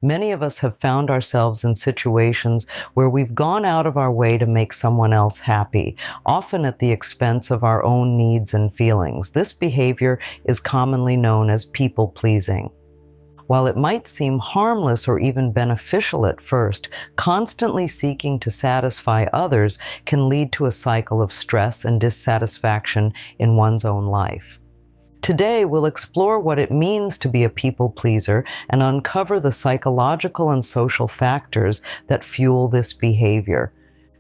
Many of us have found ourselves in situations where we've gone out of our way to make someone else happy, often at the expense of our own needs and feelings. This behavior is commonly known as people-pleasing. While it might seem harmless or even beneficial at first, constantly seeking to satisfy others can lead to a cycle of stress and dissatisfaction in one's own life. Today, we'll explore what it means to be a people pleaser and uncover the psychological and social factors that fuel this behavior.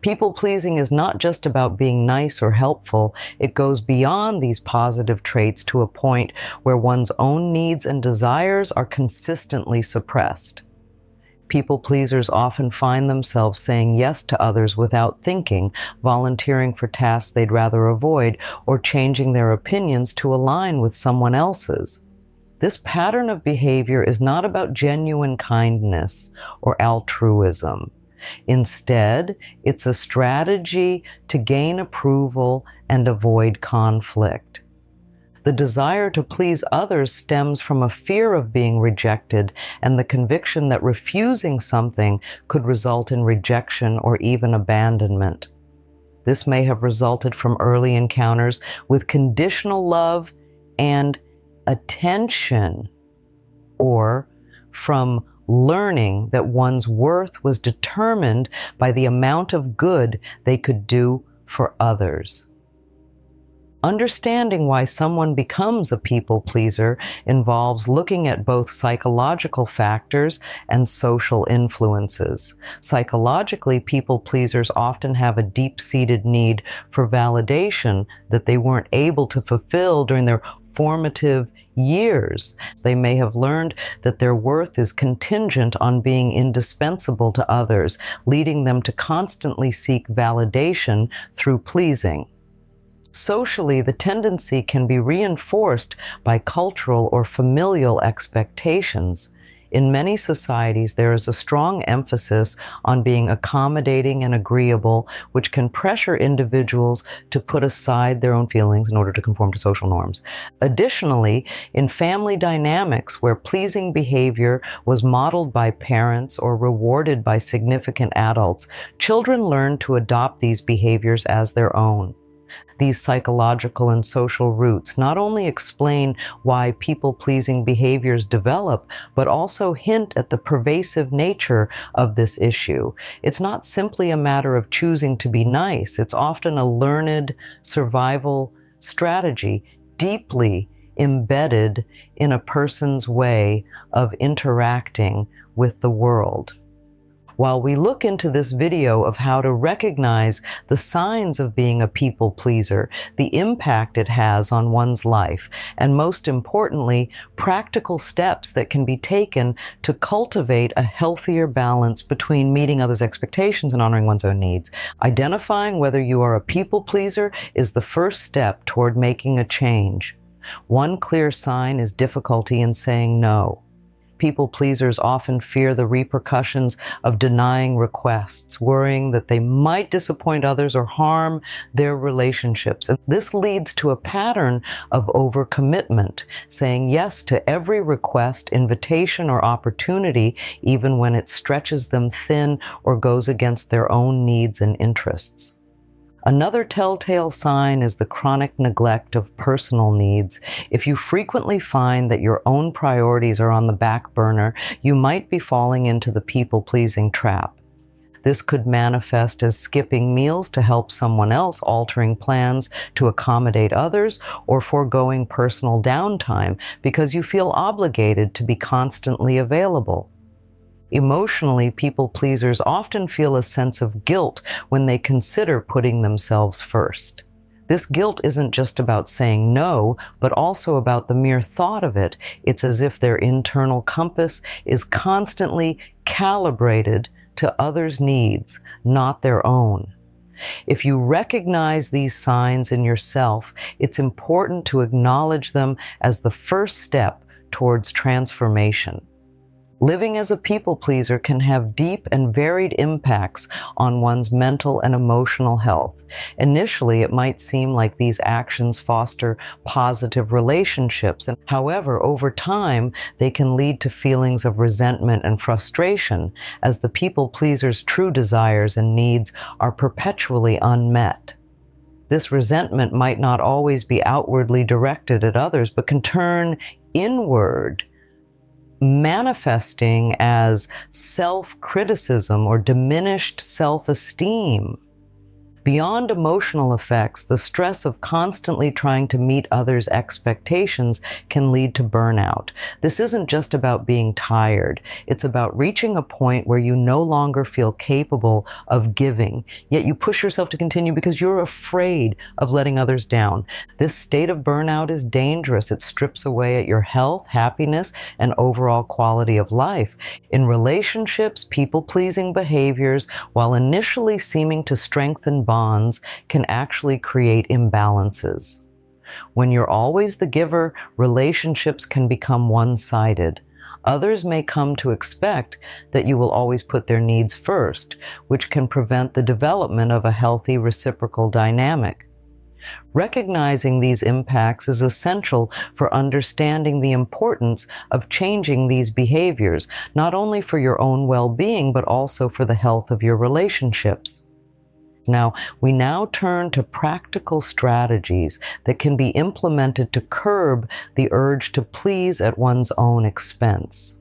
People pleasing is not just about being nice or helpful. It goes beyond these positive traits to a point where one's own needs and desires are consistently suppressed. People pleasers often find themselves saying yes to others without thinking, volunteering for tasks they'd rather avoid, or changing their opinions to align with someone else's. This pattern of behavior is not about genuine kindness or altruism. Instead, it's a strategy to gain approval and avoid conflict. The desire to please others stems from a fear of being rejected and the conviction that refusing something could result in rejection or even abandonment. This may have resulted from early encounters with conditional love and attention, or from learning that one's worth was determined by the amount of good they could do for others. Understanding why someone becomes a people pleaser involves looking at both psychological factors and social influences. Psychologically, people pleasers often have a deep-seated need for validation that they weren't able to fulfill during their formative years. They may have learned that their worth is contingent on being indispensable to others, leading them to constantly seek validation through pleasing. Socially, the tendency can be reinforced by cultural or familial expectations. In many societies, there is a strong emphasis on being accommodating and agreeable, which can pressure individuals to put aside their own feelings in order to conform to social norms. Additionally, in family dynamics where pleasing behavior was modeled by parents or rewarded by significant adults, children learn to adopt these behaviors as their own. These psychological and social roots not only explain why people-pleasing behaviors develop, but also hint at the pervasive nature of this issue. It's not simply a matter of choosing to be nice. It's often a learned survival strategy, deeply embedded in a person's way of interacting with the world. While we look into this video of how to recognize the signs of being a people pleaser, the impact it has on one's life, and most importantly, practical steps that can be taken to cultivate a healthier balance between meeting others' expectations and honoring one's own needs. Identifying whether you are a people pleaser is the first step toward making a change. One clear sign is difficulty in saying no. People pleasers often fear the repercussions of denying requests, worrying that they might disappoint others or harm their relationships. And this leads to a pattern of overcommitment, saying yes to every request, invitation, or opportunity, even when it stretches them thin or goes against their own needs and interests. Another telltale sign is the chronic neglect of personal needs. If you frequently find that your own priorities are on the back burner, you might be falling into the people-pleasing trap. This could manifest as skipping meals to help someone else, altering plans to accommodate others, or foregoing personal downtime because you feel obligated to be constantly available. Emotionally, people pleasers often feel a sense of guilt when they consider putting themselves first. This guilt isn't just about saying no, but also about the mere thought of it. It's as if their internal compass is constantly calibrated to others' needs, not their own. If you recognize these signs in yourself, it's important to acknowledge them as the first step towards transformation. Living as a people pleaser can have deep and varied impacts on one's mental and emotional health. Initially, it might seem like these actions foster positive relationships, and however, over time, they can lead to feelings of resentment and frustration as the people pleaser's true desires and needs are perpetually unmet. This resentment might not always be outwardly directed at others, but can turn inward, manifesting as self-criticism or diminished self-esteem. Beyond emotional effects, the stress of constantly trying to meet others' expectations can lead to burnout. This isn't just about being tired. It's about reaching a point where you no longer feel capable of giving, yet you push yourself to continue because you're afraid of letting others down. This state of burnout is dangerous. It strips away at your health, happiness, and overall quality of life. In relationships, people-pleasing behaviors, while initially seeming to strengthen bonds, can actually create imbalances. When you're always the giver, relationships can become one-sided. Others may come to expect that you will always put their needs first, which can prevent the development of a healthy reciprocal dynamic. Recognizing these impacts is essential for understanding the importance of changing these behaviors, not only for your own well-being, but also for the health of your relationships. We now turn to practical strategies that can be implemented to curb the urge to please at one's own expense.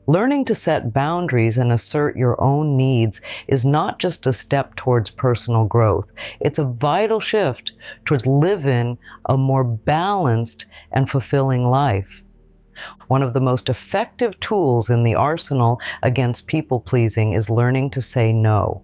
Learning to set boundaries and assert your own needs is not just a step towards personal growth. It's a vital shift towards living a more balanced and fulfilling life. One of the most effective tools in the arsenal against people-pleasing is learning to say no.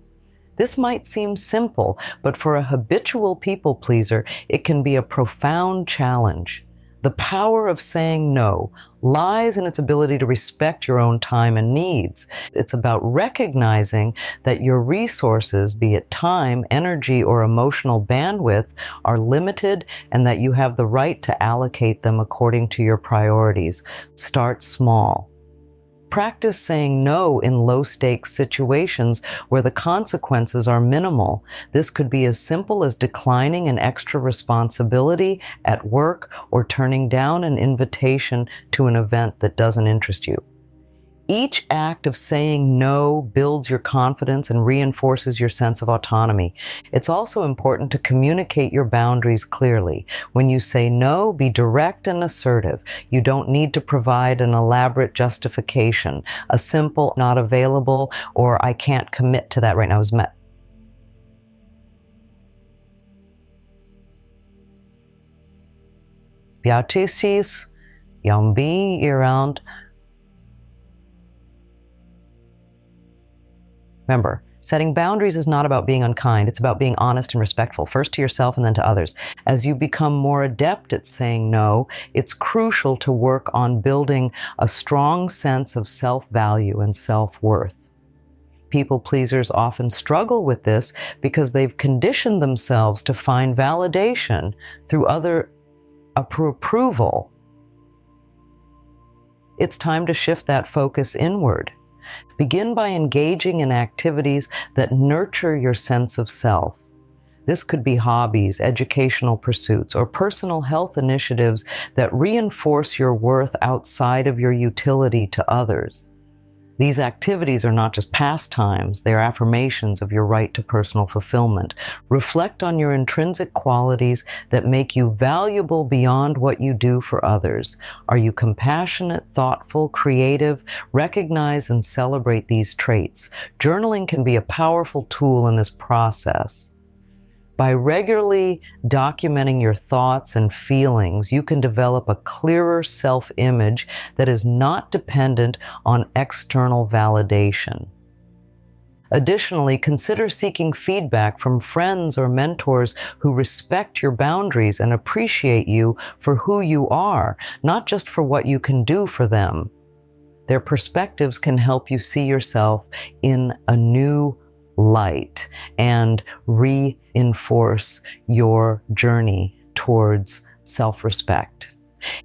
This might seem simple, but for a habitual people-pleaser, it can be a profound challenge. The power of saying no lies in its ability to respect your own time and needs. It's about recognizing that your resources, be it time, energy, or emotional bandwidth, are limited and that you have the right to allocate them according to your priorities. Start small. Practice saying no in low-stakes situations where the consequences are minimal. This could be as simple as declining an extra responsibility at work or turning down an invitation to an event that doesn't interest you. Each act of saying no builds your confidence and reinforces your sense of autonomy. It's also important to communicate your boundaries clearly. When you say no, be direct and assertive. You don't need to provide an elaborate justification. A simple "not available" or "I can't commit to that right now" is met. Beatrices, Yambi around. Remember, setting boundaries is not about being unkind. It's about being honest and respectful, first to yourself and then to others. As you become more adept at saying no, it's crucial to work on building a strong sense of self-value and self-worth. People pleasers often struggle with this because they've conditioned themselves to find validation through other approval. It's time to shift that focus inward. Begin by engaging in activities that nurture your sense of self. This could be hobbies, educational pursuits, or personal health initiatives that reinforce your worth outside of your utility to others. These activities are not just pastimes, they are affirmations of your right to personal fulfillment. Reflect on your intrinsic qualities that make you valuable beyond what you do for others. Are you compassionate, thoughtful, creative? Recognize and celebrate these traits. Journaling can be a powerful tool in this process. By regularly documenting your thoughts and feelings, you can develop a clearer self-image that is not dependent on external validation. Additionally, consider seeking feedback from friends or mentors who respect your boundaries and appreciate you for who you are, not just for what you can do for them. Their perspectives can help you see yourself in a new light and reinforce your journey towards self-respect.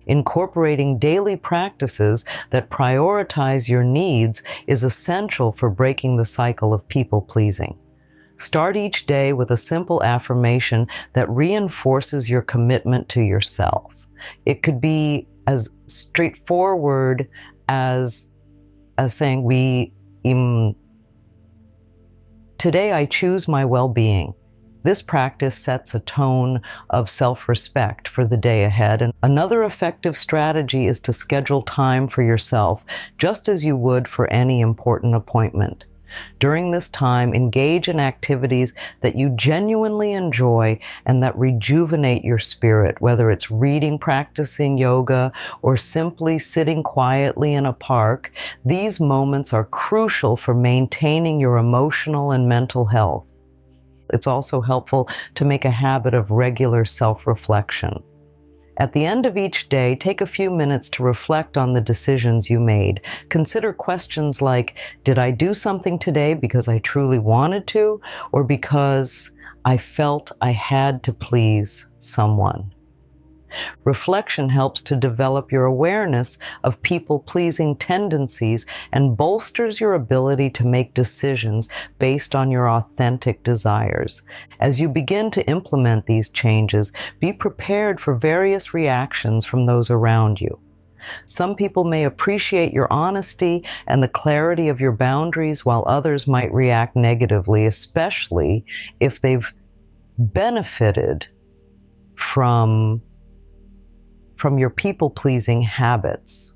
Incorporating daily practices that prioritize your needs is essential for breaking the cycle of people-pleasing. Start each day with a simple affirmation that reinforces your commitment to yourself. It could be as straightforward as saying, today I choose my well-being. This practice sets a tone of self-respect for the day ahead. And another effective strategy is to schedule time for yourself, just as you would for any important appointment. During this time, engage in activities that you genuinely enjoy and that rejuvenate your spirit, whether it's reading, practicing yoga, or simply sitting quietly in a park. These moments are crucial for maintaining your emotional and mental health. It's also helpful to make a habit of regular self-reflection. At the end of each day, take a few minutes to reflect on the decisions you made. Consider questions like, did I do something today because I truly wanted to, or because I felt I had to please someone? Reflection helps to develop your awareness of people-pleasing tendencies and bolsters your ability to make decisions based on your authentic desires. As you begin to implement these changes, be prepared for various reactions from those around you. Some people may appreciate your honesty and the clarity of your boundaries, while others might react negatively, especially if they've benefited from your people-pleasing habits.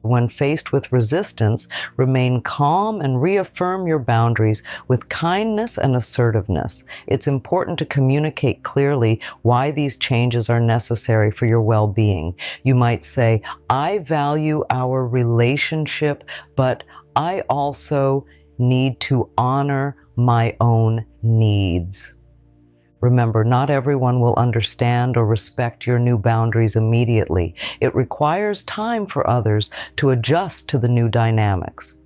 When faced with resistance, remain calm and reaffirm your boundaries with kindness and assertiveness. It's important to communicate clearly why these changes are necessary for your well-being. You might say, I value our relationship, but I also need to honor my own needs. Remember, not everyone will understand or respect your new boundaries immediately. It requires time for others to adjust to the new dynamics.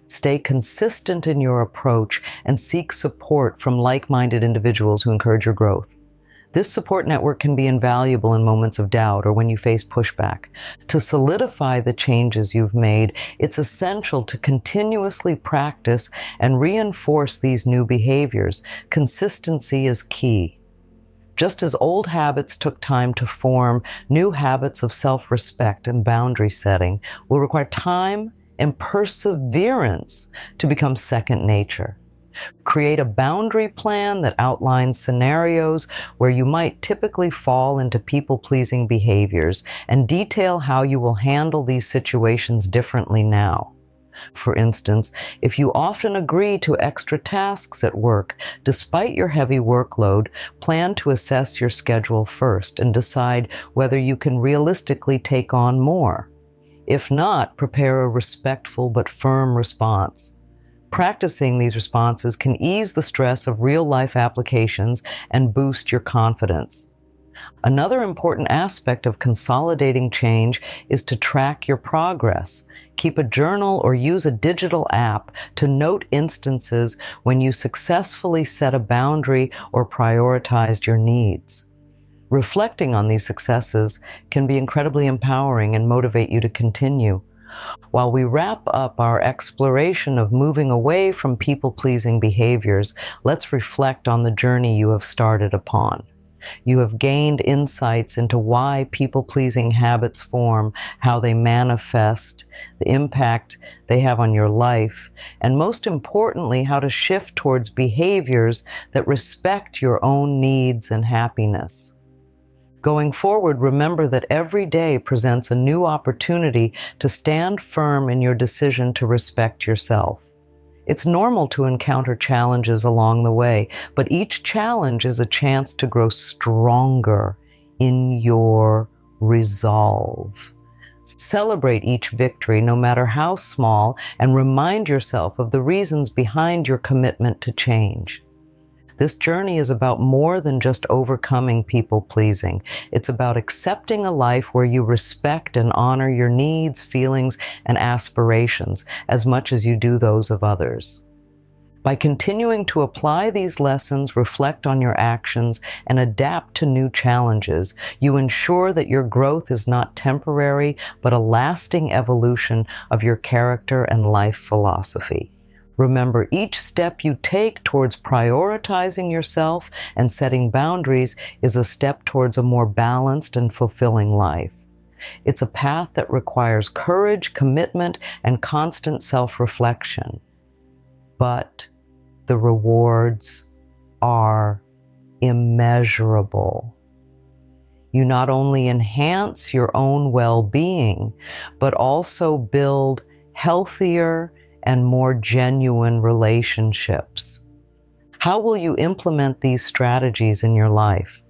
Stay consistent in your approach and seek support from like-minded individuals who encourage your growth. This support network can be invaluable in moments of doubt or when you face pushback. To solidify the changes you've made, it's essential to continuously practice and reinforce these new behaviors. Consistency is key. Just as old habits took time to form, new habits of self-respect and boundary setting will require time and perseverance to become second nature. Create a boundary plan that outlines scenarios where you might typically fall into people-pleasing behaviors and detail how you will handle these situations differently now. For instance, if you often agree to extra tasks at work, despite your heavy workload, plan to assess your schedule first and decide whether you can realistically take on more. If not, prepare a respectful but firm response. Practicing these responses can ease the stress of real-life applications and boost your confidence. Another important aspect of consolidating change is to track your progress. Keep a journal or use a digital app to note instances when you successfully set a boundary or prioritized your needs. Reflecting on these successes can be incredibly empowering and motivate you to continue. While we wrap up our exploration of moving away from people-pleasing behaviors, let's reflect on the journey you have started upon. You have gained insights into why people-pleasing habits form, how they manifest, the impact they have on your life, and most importantly, how to shift towards behaviors that respect your own needs and happiness. Going forward, remember that every day presents a new opportunity to stand firm in your decision to respect yourself. It's normal to encounter challenges along the way, but each challenge is a chance to grow stronger in your resolve. Celebrate each victory, no matter how small, and remind yourself of the reasons behind your commitment to change. This journey is about more than just overcoming people-pleasing. It's about accepting a life where you respect and honor your needs, feelings, and aspirations as much as you do those of others. By continuing to apply these lessons, reflect on your actions, and adapt to new challenges, you ensure that your growth is not temporary, but a lasting evolution of your character and life philosophy. Remember, each step you take towards prioritizing yourself and setting boundaries is a step towards a more balanced and fulfilling life. It's a path that requires courage, commitment, and constant self-reflection. But the rewards are immeasurable. You not only enhance your own well-being, but also build healthier and more genuine relationships. How will you implement these strategies in your life?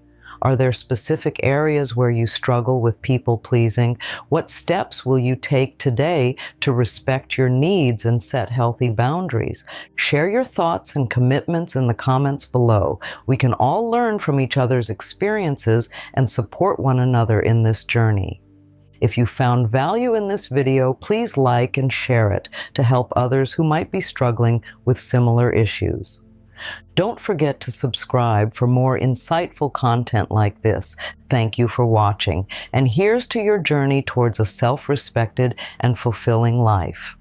Are there specific areas where you struggle with people-pleasing? What steps will you take today to respect your needs and set healthy boundaries? Share your thoughts and commitments in the comments below. We can all learn from each other's experiences and support one another in this journey. If you found value in this video, please like and share it to help others who might be struggling with similar issues. Don't forget to subscribe for more insightful content like this. Thank you for watching, and here's to your journey towards a self-respected and fulfilling life.